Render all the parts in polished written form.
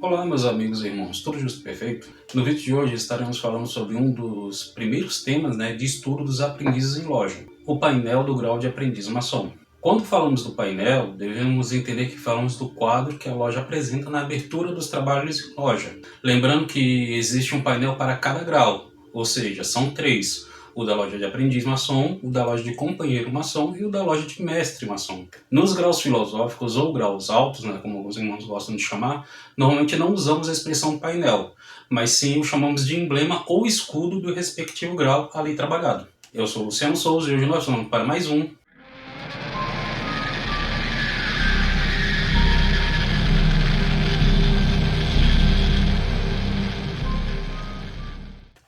Olá, meus amigos e irmãos, tudo justo e perfeito? No vídeo de hoje estaremos falando sobre um dos primeiros temas de estudo dos aprendizes em loja, o painel do grau de aprendiz maçom. Quando falamos do painel, devemos entender que falamos do quadro que a loja apresenta na abertura dos trabalhos em loja. Lembrando que existe um painel para cada grau, ou seja, são três: o da loja de aprendiz maçom, o da loja de companheiro maçom e o da loja de mestre maçom. Nos graus filosóficos ou graus altos, como alguns irmãos gostam de chamar, normalmente não usamos a expressão painel, mas sim o chamamos de emblema ou escudo do respectivo grau ali trabalhado. Eu sou o Luciano Souza e hoje nós vamos para mais um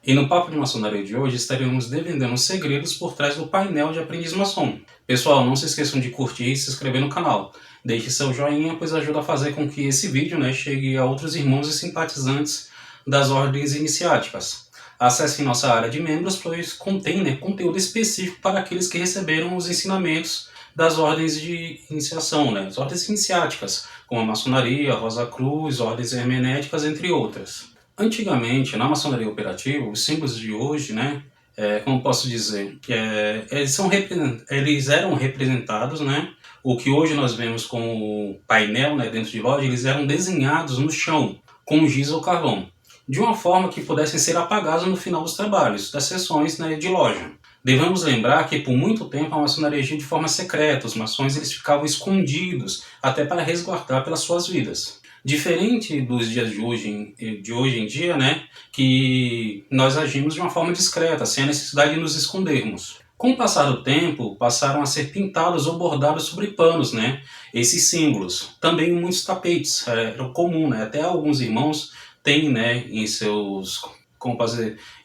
E no Papo de Maçonaria de hoje estaremos desvendando os segredos por trás do painel de aprendiz maçom. Pessoal, não se esqueçam de curtir e se inscrever no canal. Deixe seu joinha, pois ajuda a fazer com que esse vídeo chegue a outros irmãos e simpatizantes das ordens iniciáticas. Acessem nossa área de membros, pois contém conteúdo específico para aqueles que receberam os ensinamentos das ordens de iniciação, as ordens iniciáticas, como a maçonaria, a Rosa Cruz, ordens hermenéticas, entre outras. Antigamente, na maçonaria operativa, os símbolos de hoje, como posso dizer, eles eram representados, o que hoje nós vemos como painel dentro de loja, eles eram desenhados no chão, com giz ou carvão, de uma forma que pudessem ser apagados no final dos trabalhos, das sessões de loja. Devemos lembrar que por muito tempo a maçonaria agia de forma secreta, os maçons eles ficavam escondidos, até para resguardar pelas suas vidas. Diferente dos dias de hoje em dia, que nós agimos de uma forma discreta, sem a necessidade de nos escondermos. Com o passar do tempo, passaram a ser pintados ou bordados sobre panos, esses símbolos. Também muitos tapetes, era comum, até alguns irmãos têm, em seus...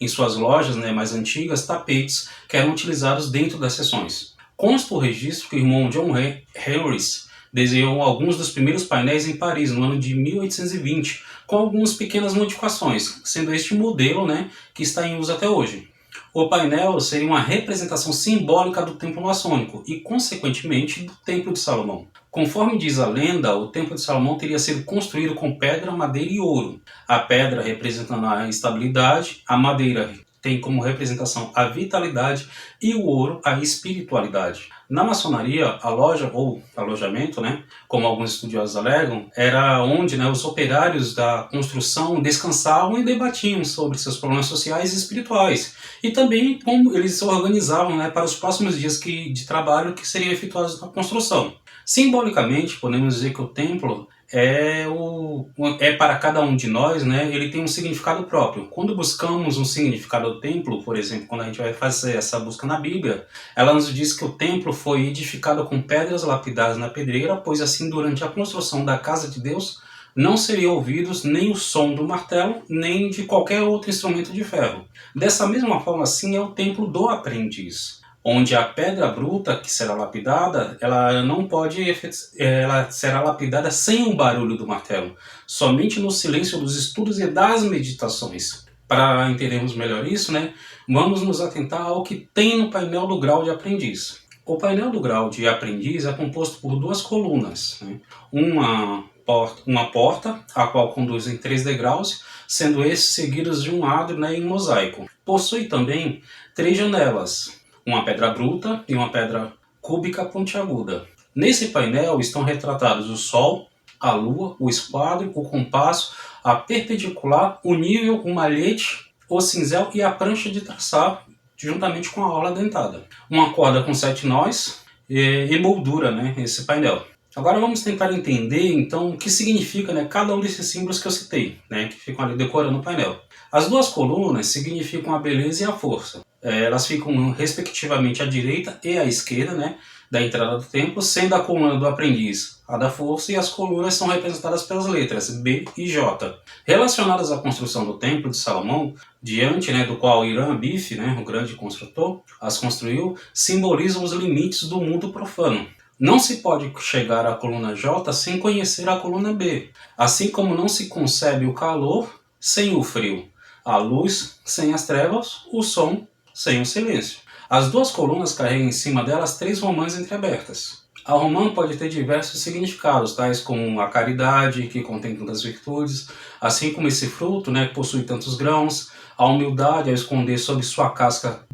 em suas lojas mais antigas, tapetes que eram utilizados dentro das sessões. Consta o registro que o irmão John Harris desenhou alguns dos primeiros painéis em Paris, no ano de 1820, com algumas pequenas modificações, sendo este modelo que está em uso até hoje. O painel seria uma representação simbólica do templo maçônico e, consequentemente, do Templo de Salomão. Conforme diz a lenda, o Templo de Salomão teria sido construído com pedra, madeira e ouro. A pedra representando a estabilidade, a madeira tem como representação a vitalidade e o ouro a espiritualidade. Na maçonaria, a loja ou alojamento, como alguns estudiosos alegam, era onde os operários da construção descansavam e debatiam sobre seus problemas sociais e espirituais, e também como eles se organizavam para os próximos dias de trabalho que seriam efetuados na construção. Simbolicamente, podemos dizer que o templo é para cada um de nós, ele tem um significado próprio. Quando buscamos um significado do templo, por exemplo, quando a gente vai fazer essa busca na Bíblia, ela nos diz que o templo foi edificado com pedras lapidadas na pedreira, pois assim, durante a construção da casa de Deus, não seriam ouvidos nem o som do martelo, nem de qualquer outro instrumento de ferro. Dessa mesma forma, assim, é o templo do aprendiz, onde a pedra bruta que será lapidada, ela será lapidada sem o barulho do martelo, somente no silêncio dos estudos e das meditações. Para entendermos melhor isso, vamos nos atentar ao que tem no painel do grau de aprendiz. O painel do grau de aprendiz é composto por duas colunas, uma porta, a qual conduz em 3 degraus, sendo esses seguidos de um adro em mosaico. Possui também 3 janelas, uma pedra bruta e uma pedra cúbica pontiaguda. Nesse painel estão retratados o Sol, a Lua, o esquadro, o compasso, a perpendicular, o nível, o malhete, o cinzel e a prancha de traçar, juntamente com a aula dentada. Uma corda com 7 nós e moldura esse painel. Agora vamos tentar entender então o que significa cada um desses símbolos que eu citei, que ficam ali decorando o painel. As duas colunas significam a beleza e a força. Elas ficam respectivamente à direita e à esquerda da entrada do templo, sendo a coluna do aprendiz a da força, e as colunas são representadas pelas letras B e J. Relacionadas à construção do Templo de Salomão, diante do qual Hiram Abif, o grande construtor, as construiu, simbolizam os limites do mundo profano. Não se pode chegar à coluna J sem conhecer a coluna B, assim como não se concebe o calor sem o frio, a luz sem as trevas, o som sem o silêncio. As duas colunas carregam em cima delas 3 romãs entreabertas. A romã pode ter diversos significados, tais como a caridade, que contém tantas virtudes, assim como esse fruto, né, que possui tantos grãos, a humildade ao esconder sob sua casca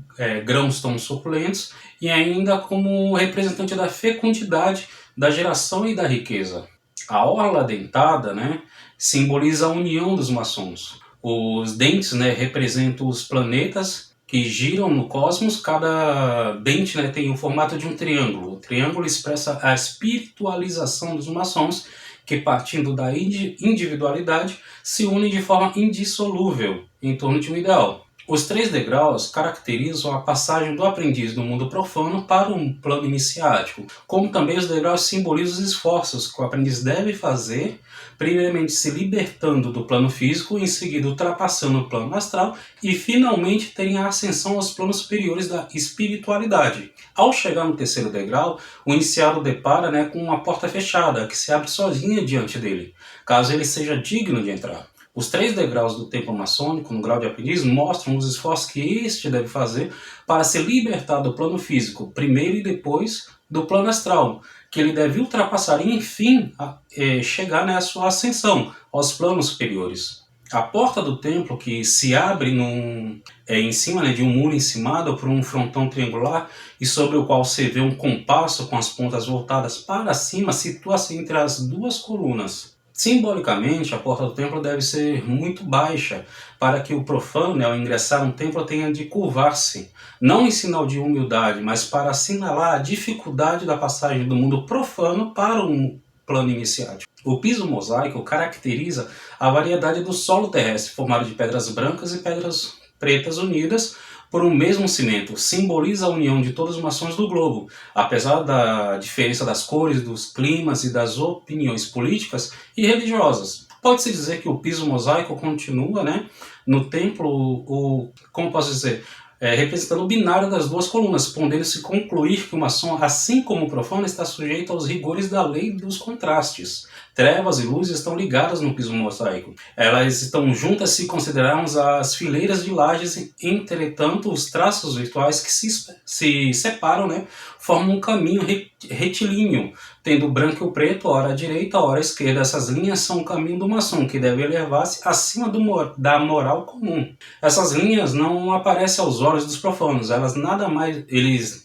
grãos tão suculentos, e ainda como representante da fecundidade, da geração e da riqueza. A orla dentada, né, simboliza a união dos maçons. Os dentes, né, representam os planetas que giram no cosmos. Cada dente, né, tem o formato de um triângulo. O triângulo expressa a espiritualização dos maçons, que partindo da individualidade se unem de forma indissolúvel em torno de um ideal. Os 3 degraus caracterizam a passagem do aprendiz do mundo profano para um plano iniciático, como também os degraus simbolizam os esforços que o aprendiz deve fazer, primeiramente se libertando do plano físico, em seguida ultrapassando o plano astral e finalmente terem a ascensão aos planos superiores da espiritualidade. Ao chegar no 3º degrau, o iniciado depara, né, com uma porta fechada que se abre sozinha diante dele, caso ele seja digno de entrar. Os 3 degraus do templo maçônico, no grau de aprendiz, mostram os esforços que este deve fazer para se libertar do plano físico, primeiro e depois do plano astral, que ele deve ultrapassar e, enfim, chegar, né, à sua ascensão aos planos superiores. A porta do templo, que se abre em cima, né, de um muro encimado por um frontão triangular e sobre o qual se vê um compasso com as pontas voltadas para cima, situa-se entre as 2 colunas. Simbolicamente, a porta do templo deve ser muito baixa, para que o profano, né, ao ingressar no templo, tenha de curvar-se, não em sinal de humildade, mas para assinalar a dificuldade da passagem do mundo profano para um plano iniciático. O piso mosaico caracteriza a variedade do solo terrestre, formado de pedras brancas e pedras pretas unidas por um mesmo cimento. Simboliza a união de todos os maçons do globo. Apesar da diferença das cores, dos climas e das opiniões políticas e religiosas. Pode-se dizer que o piso mosaico continua, né, no templo, como posso dizer, representando o binário das 2 colunas, podendo-se concluir que o maçom, assim como o profano, está sujeito aos rigores da lei dos contrastes. Trevas e luz estão ligadas no piso mosaico. Elas estão juntas se considerarmos as fileiras de lajes, entretanto, os traços virtuais que se separam, né, formam um caminho retilíneo, tendo o branco e o preto, ora à direita, ora à esquerda. Essas linhas são o caminho do maçom, que deve elevar-se acima da moral comum. Essas linhas não aparecem aos olhos dos profanos, eles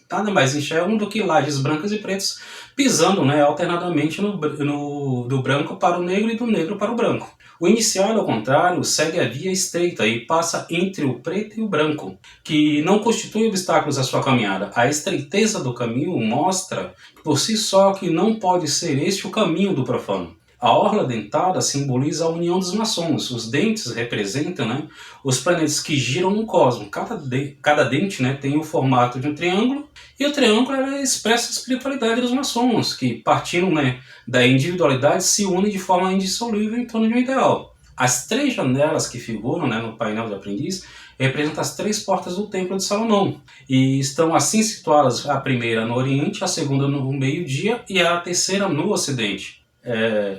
nada mais enxergam do que lajes brancas e pretas pisando, né, alternadamente do branco para o negro e do negro para o branco. O iniciado, ao contrário, segue a via estreita e passa entre o preto e o branco, que não constitui obstáculos à sua caminhada. A estreiteza do caminho mostra por si só que não pode ser este o caminho do profano. A orla dentada simboliza a união dos maçons. Os dentes representam, né, os planetas que giram no cosmos. Cada dente, né, tem o formato de um triângulo, e o triângulo expressa a espiritualidade dos maçons, que partindo, né, da individualidade se unem de forma indissolúvel em torno de um ideal. As 3 janelas que figuram, né, no painel de aprendiz representam as 3 portas do Templo de Salomão, e estão assim situadas: a primeira no Oriente, a segunda no meio-dia e a terceira no Ocidente.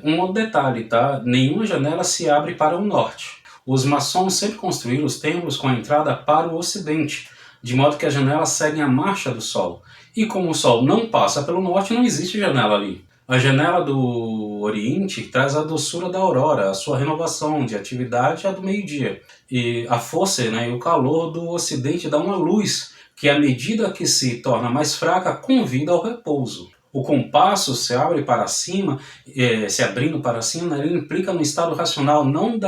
Um outro detalhe, tá? Nenhuma janela se abre para o norte. Os maçons sempre construíram os templos com a entrada para o ocidente, de modo que as janelas seguem a marcha do Sol. E como o Sol não passa pelo norte, não existe janela ali. A janela do Oriente traz a doçura da aurora, a sua renovação de atividade a do meio-dia. E a força, né, e o calor do Ocidente dá uma luz que, à medida que se torna mais fraca, convida ao repouso. O compasso se abre para cima, se abrindo para cima, ele implica no estado racional, não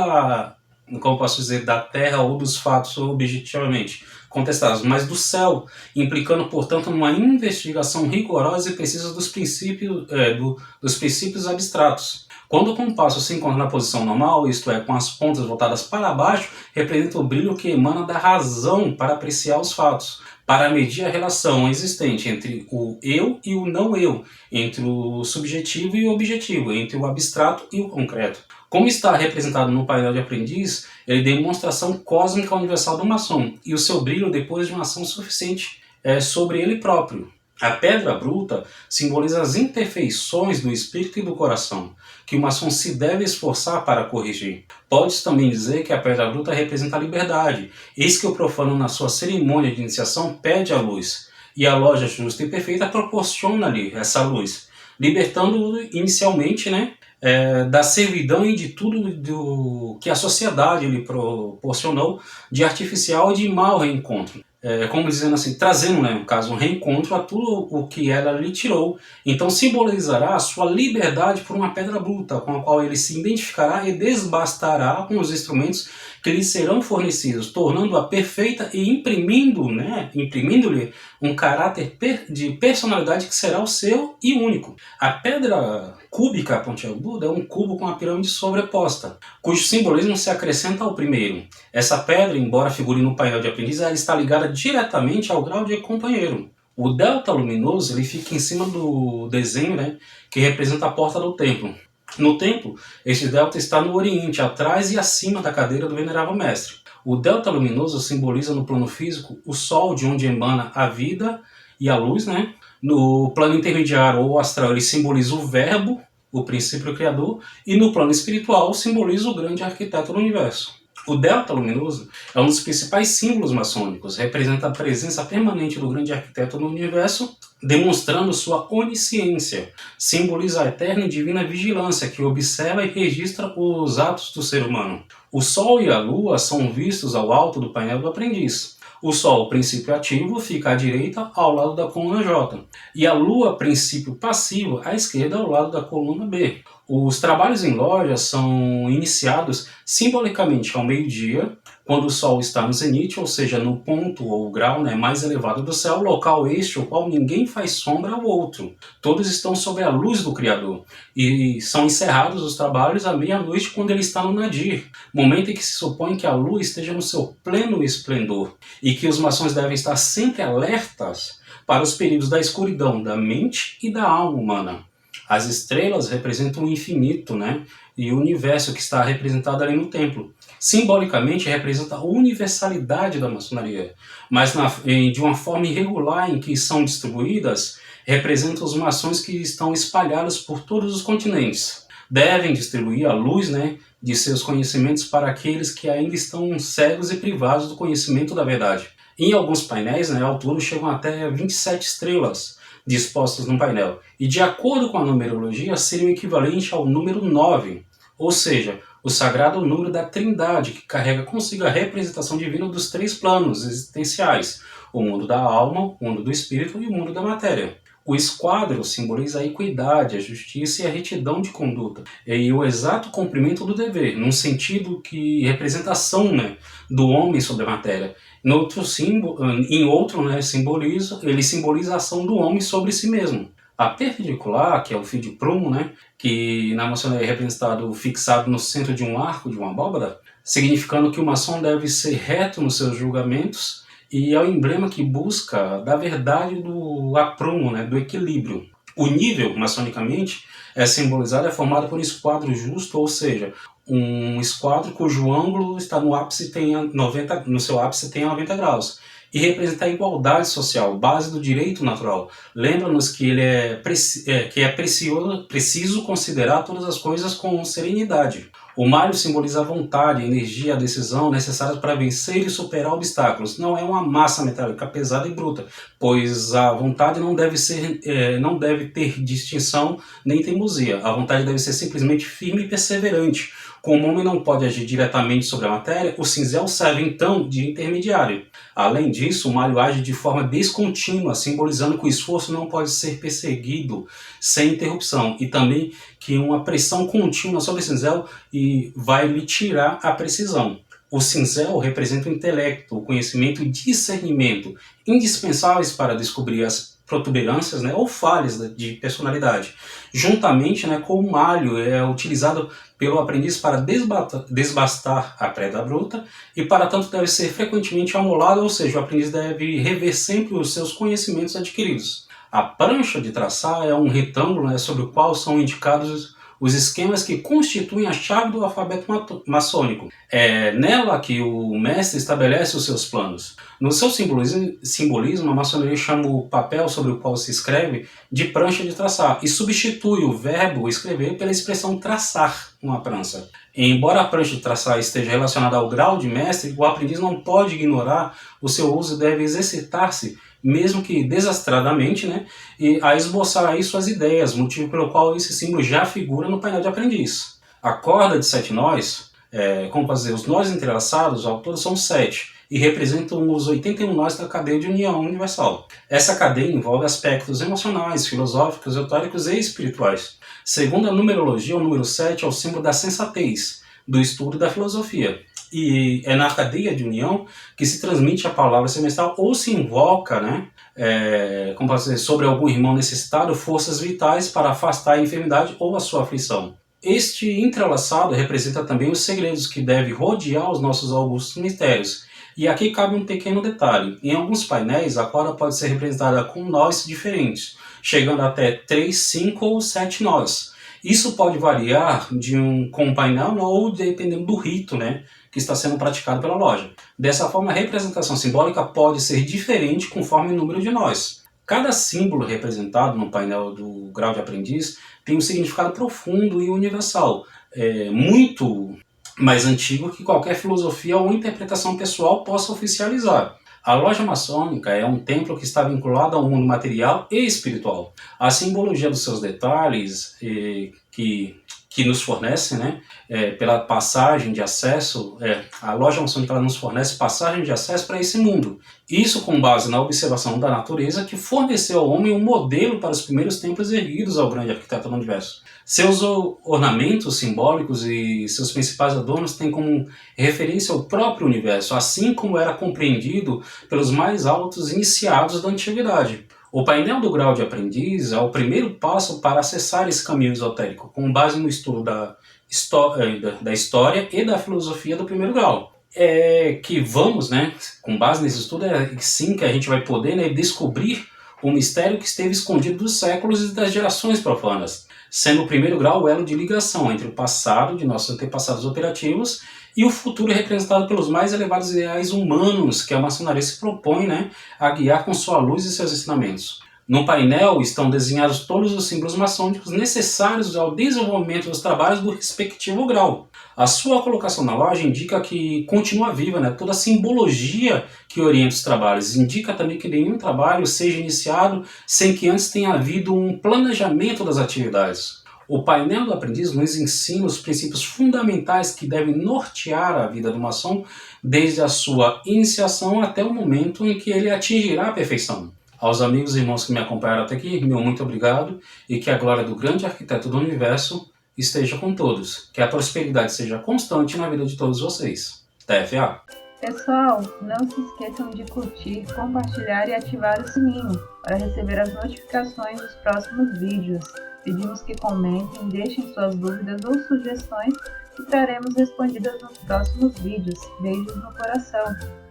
como posso dizer, da Terra ou dos fatos objetivamente contestados, mas do céu, implicando, portanto, numa investigação rigorosa e precisa dos princípios abstratos. Quando o compasso se encontra na posição normal, isto é, com as pontas voltadas para baixo, representa o brilho que emana da razão para apreciar os fatos, para medir a relação existente entre o eu e o não eu, entre o subjetivo e o objetivo, entre o abstrato e o concreto. Como está representado no painel de aprendiz, ele demonstra a ação cósmica universal do maçom e o seu brilho depois de uma ação suficiente sobre ele próprio. A pedra bruta simboliza as imperfeições do espírito e do coração, que o maçom se deve esforçar para corrigir. Pode-se também dizer que a pedra bruta representa a liberdade. Eis que o profano, na sua cerimônia de iniciação, pede a luz, e a loja justa e perfeita proporciona-lhe essa luz. libertando-o inicialmente, né, da servidão e de tudo que a sociedade lhe proporcionou de artificial e de mau reencontro. Como dizendo assim, trazendo, né, no caso, um reencontro a tudo o que ela lhe tirou. Então simbolizará a sua liberdade por uma pedra bruta, com a qual ele se identificará e desbastará com os instrumentos que lhe serão fornecidos, tornando-a perfeita e imprimindo-lhe um caráter de personalidade que será o seu e único. A pedra cúbica pontiaguda é um cubo com a pirâmide sobreposta, cujo simbolismo se acrescenta ao primeiro. Essa pedra, embora figure no painel de aprendiz, ela está ligada diretamente ao grau de companheiro. O delta luminoso ele fica em cima do desenho, né, que representa a porta do templo. No templo, este delta está no oriente, atrás e acima da cadeira do venerável mestre. O delta luminoso simboliza no plano físico o sol, de onde emana a vida e a luz, né? No plano intermediário ou astral, ele simboliza o verbo, o princípio criador, e no plano espiritual simboliza o grande arquiteto do universo. O delta luminoso é um dos principais símbolos maçônicos, representa a presença permanente do grande arquiteto do universo, demonstrando sua onisciência. Simboliza a eterna e divina vigilância que observa e registra os atos do ser humano. O Sol e a Lua são vistos ao alto do painel do aprendiz. O Sol, princípio ativo, fica à direita, ao lado da coluna J. E a Lua, princípio passivo, à esquerda, ao lado da coluna B. Os trabalhos em loja são iniciados simbolicamente ao meio-dia, quando o Sol está no zenite, ou seja, no ponto ou grau, né, mais elevado do céu, local este ao qual ninguém faz sombra ao outro. Todos estão sob a luz do Criador. E são encerrados os trabalhos à meia-noite, quando ele está no nadir, momento em que se supõe que a lua esteja no seu pleno esplendor, e que os maçons devem estar sempre alertas para os perigos da escuridão da mente e da alma humana. As estrelas representam o infinito, né? E o universo que está representado ali no templo. Simbolicamente representa a universalidade da maçonaria, mas de uma forma irregular em que são distribuídas, representa os maçons que estão espalhados por todos os continentes. Devem distribuir a luz, né, de seus conhecimentos para aqueles que ainda estão cegos e privados do conhecimento da verdade. Em alguns painéis, né, ao todo chegam até 27 estrelas dispostas no painel, e de acordo com a numerologia, seria o equivalente ao número 9, ou seja, o sagrado número da Trindade, que carrega consigo a representação divina dos três planos existenciais, o mundo da alma, o mundo do espírito e o mundo da matéria. O esquadro simboliza a equidade, a justiça e a retidão de conduta, e o exato cumprimento do dever, num sentido que representação, né, do homem sobre a matéria. Em outro, né, ele simboliza a ação do homem sobre si mesmo. A perpendicular, que é o fio de prumo, né, que na maçonaria é representado fixado no centro de um arco, de uma abóbada, significando que o maçom deve ser reto nos seus julgamentos, e é o emblema que busca da verdade do aprumo, né, do equilíbrio. O nível, maçonicamente, é simbolizado, é formado por um esquadro justo, ou seja, um esquadro cujo ângulo está no seu ápice tem 90 graus, e representa a igualdade social, base do direito natural. Lembra-nos que preciso considerar todas as coisas com serenidade. O malho simboliza a vontade, a energia, a decisão necessárias para vencer e superar obstáculos. Não é uma massa metálica pesada e bruta, pois a vontade não deve ter distinção nem teimosia. A vontade deve ser simplesmente firme e perseverante. Como o homem não pode agir diretamente sobre a matéria, o cinzel serve então de intermediário. Além disso, o malho age de forma descontínua, simbolizando que o esforço não pode ser perseguido sem interrupção, e também que uma pressão contínua sobre o cinzel vai lhe tirar a precisão. O cinzel representa o intelecto, o conhecimento e discernimento, indispensáveis para descobrir as protuberâncias, né, ou falhas de personalidade. Juntamente, né, com o malho é utilizado pelo aprendiz para desbastar a pedra bruta, e para tanto deve ser frequentemente amolado, ou seja, o aprendiz deve rever sempre os seus conhecimentos adquiridos. A prancha de traçar é um retângulo, né, sobre o qual são indicados os esquemas que constituem a chave do alfabeto maçônico. É nela que o mestre estabelece os seus planos. No seu simbolismo, a maçonaria chama o papel sobre o qual se escreve de prancha de traçar e substitui o verbo escrever pela expressão traçar uma prancha. Embora a prancha de traçar esteja relacionada ao grau de mestre, o aprendiz não pode ignorar o seu uso e deve exercitar-se mesmo que desastradamente, né, e a esboçar aí suas ideias, motivo pelo qual esse símbolo já figura no painel de aprendiz. A corda de 7 nós, como fazer os nós entrelaçados, ao todo são 7, e representam os 81 nós da cadeia de união universal. Essa cadeia envolve aspectos emocionais, filosóficos, etóricos e espirituais. Segundo a numerologia, o número 7 é o símbolo da sensatez, do estudo da filosofia. E é na cadeia de união que se transmite a palavra semestral ou se invoca, né, como posso dizer, sobre algum irmão necessitado, forças vitais para afastar a enfermidade ou a sua aflição. Este entrelaçado representa também os segredos que devem rodear os nossos augustos mistérios. E aqui cabe um pequeno detalhe. Em alguns painéis, a corda pode ser representada com nós diferentes, chegando até 3, 5 ou 7 nós. Isso pode variar com um painel ou dependendo do rito, né, que está sendo praticado pela loja. Dessa forma, a representação simbólica pode ser diferente conforme o número de nós. Cada símbolo representado no painel do grau de aprendiz tem um significado profundo e universal, muito mais antigo que qualquer filosofia ou interpretação pessoal possa oficializar. A loja maçônica é um templo que está vinculado ao mundo material e espiritual. A simbologia dos seus detalhes, que nos fornece, né, pela passagem de acesso, a loja maçônica ela nos fornece passagem de acesso para esse mundo. Isso com base na observação da natureza que forneceu ao homem um modelo para os primeiros templos erguidos ao grande arquiteto do universo. Seus ornamentos simbólicos e seus principais adornos têm como referência o próprio universo, assim como era compreendido pelos mais altos iniciados da antiguidade. O painel do grau de aprendiz é o primeiro passo para acessar esse caminho esotérico, com base no estudo da história e da filosofia do primeiro grau. Que vamos, né, com base nesse estudo, sim que a gente vai poder, né, descobrir o mistério que esteve escondido dos séculos e das gerações profanas, sendo o primeiro grau o elo de ligação entre o passado de nossos antepassados operativos e o futuro representado pelos mais elevados ideais humanos que a maçonaria se propõe, né, a guiar com sua luz e seus ensinamentos. No painel estão desenhados todos os símbolos maçônicos necessários ao desenvolvimento dos trabalhos do respectivo grau. A sua colocação na loja indica que continua viva, né? Toda a simbologia que orienta os trabalhos. Indica também que nenhum trabalho seja iniciado sem que antes tenha havido um planejamento das atividades. O painel do aprendiz nos ensina os princípios fundamentais que devem nortear a vida do maçom desde a sua iniciação até o momento em que ele atingirá a perfeição. Aos amigos e irmãos que me acompanharam até aqui, meu muito obrigado e que a glória do grande arquiteto do universo esteja com todos. Que a prosperidade seja constante na vida de todos vocês. TFA. Pessoal, não se esqueçam de curtir, compartilhar e ativar o sininho para receber as notificações dos próximos vídeos. Pedimos que comentem, deixem suas dúvidas ou sugestões que traremos respondidas nos próximos vídeos. Beijos no coração!